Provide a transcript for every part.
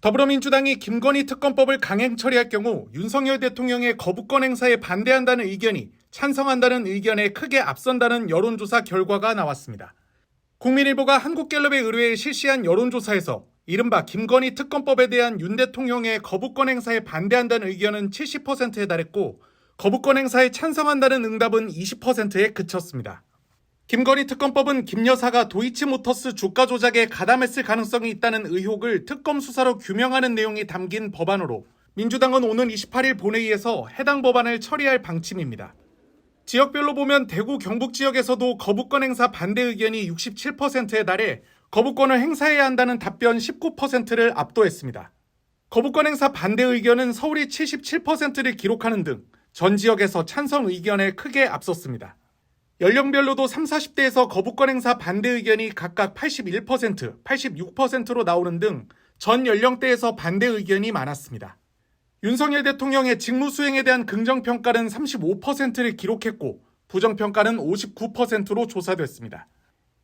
더불어민주당이 김건희 특검법을 강행 처리할 경우 윤석열 대통령의 거부권 행사에 반대한다는 의견이 찬성한다는 의견에 크게 앞선다는 여론조사 결과가 나왔습니다. 국민일보가 한국갤럽에 의뢰해 실시한 여론조사에서 이른바 김건희 특검법에 대한 윤 대통령의 거부권 행사에 반대한다는 의견은 70%에 달했고 거부권 행사에 찬성한다는 응답은 20%에 그쳤습니다. 김건희 특검법은 김 여사가 도이치모터스 주가 조작에 가담했을 가능성이 있다는 의혹을 특검 수사로 규명하는 내용이 담긴 법안으로 민주당은 오는 28일 본회의에서 해당 법안을 처리할 방침입니다. 지역별로 보면 대구 경북 지역에서도 거부권 행사 반대 의견이 67%에 달해 거부권을 행사해야 한다는 답변 19%를 압도했습니다. 거부권 행사 반대 의견은 서울이 77%를 기록하는 등 전 지역에서 찬성 의견에 크게 앞섰습니다. 연령별로도 30, 40대에서 거부권 행사 반대 의견이 각각 81%, 86%로 나오는 등 전 연령대에서 반대 의견이 많았습니다. 윤석열 대통령의 직무 수행에 대한 긍정평가는 35%를 기록했고 부정평가는 59%로 조사됐습니다.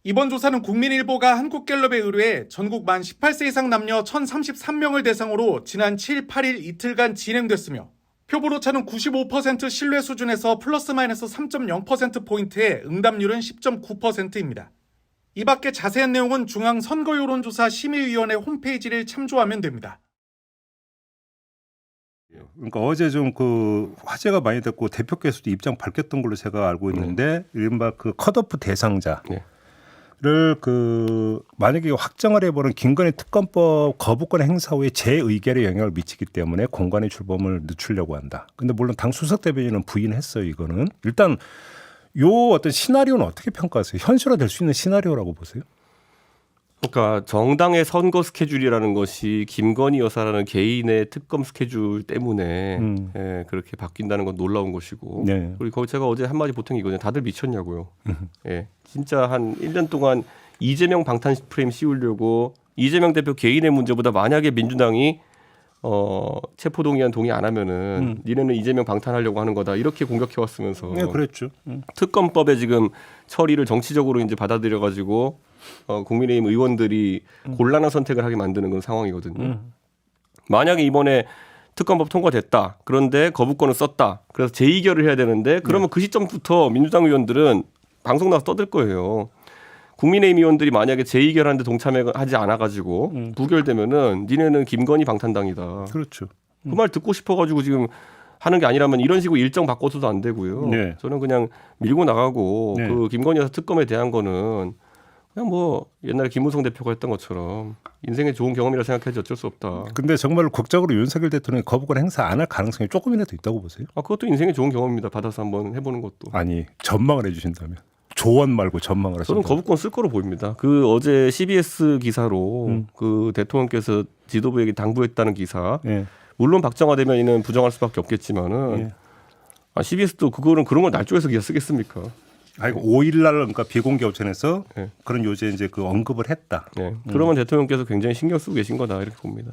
이번 조사는 국민일보가 한국갤럽에 의뢰해 전국 만 18세 이상 남녀 1,033명을 대상으로 지난 7, 8일 이틀간 진행됐으며 표본 오차는 95% 신뢰 수준에서 플러스 마이너스 3.0%포인트의 응답률은 10.9%입니다. 이 밖에 자세한 내용은 중앙선거여론조사 심의위원회 홈페이지를 참조하면 됩니다. 그러니까 어제 좀 그 화제가 많이 됐고 대표께서도 입장 밝혔던 걸로 제가 알고 있는데 이른바 그 컷오프 대상자를 그 만약에 확정을 해보는 김건희 특검법 거부권 행사 후에 제 의결에 영향을 미치기 때문에 공간의 출범을 늦추려고 한다. 근데 물론 당 수석 대변인은 부인했어요. 이거는 일단 요 어떤 시나리오는 어떻게 평가하세요? 현실화될 수 있는 시나리오라고 보세요? 그러니까 정당의 선거 스케줄이라는 것이 김건희 여사라는 개인의 특검 스케줄 때문에 그렇게 바뀐다는 건 놀라운 것이고 네. 그리고 거기 제가 어제 한마디 보통 이거든요. 다들 미쳤냐고요. 진짜 한 1년 동안 이재명 방탄 프레임 씌우려고 이재명 대표 개인의 문제보다 만약에 민주당이 체포동의안 동의 안 하면은 니네는 이재명 방탄하려고 하는 거다 이렇게 공격해 왔으면서 네, 그랬죠. 특검법에 지금 처리를 정치적으로 이제 받아들여 가지고 국민의힘 의원들이 곤란한 선택을 하게 만드는 그런 상황이거든요. 만약에 이번에 특검법 통과됐다. 그런데 거부권을 썼다. 그래서 재의결을 해야 되는데 그러면 그 시점부터 민주당 의원들은 방송 나와서 떠들 거예요. 국민의힘 의원들이 만약에 재의결하는데 동참하지 않아가지고 부결되면은 니네는 김건희 방탄당이다. 그렇죠. 그 말 듣고 싶어가지고 지금 하는 게 아니라면 이런 식으로 일정 바꿔서도 안 되고요. 네. 저는 그냥 밀고 나가고 네. 그 김건희 여사 특검에 대한 거는 그냥 뭐 옛날에 김무성 대표가 했던 것처럼 인생의 좋은 경험이라 생각해야지 어쩔 수 없다. 근데 정말로 국적으로 윤석열 대통령이 거부권 행사 안 할 가능성이 조금이라도 있다고 보세요? 그것도 인생의 좋은 경험입니다. 받아서 한번 해보는 것도. 아니 전망을 해주신다면 조언 말고 전망을 하신다. 저는 거부권 쓸 거로 보입니다. 그 어제 CBS 기사로 그 대통령께서 지도부에게 당부했다는 기사. 물론 박정화 대변인은 부정할 수밖에 없겠지만은 CBS도 그런 걸 날조해서 기사 쓰겠습니까? 아이고 5일날 그러니까 비공개 업체에서 그런 요새 이제 그 언급을 했다. 그러면 대통령께서 굉장히 신경 쓰고 계신 거다 이렇게 봅니다.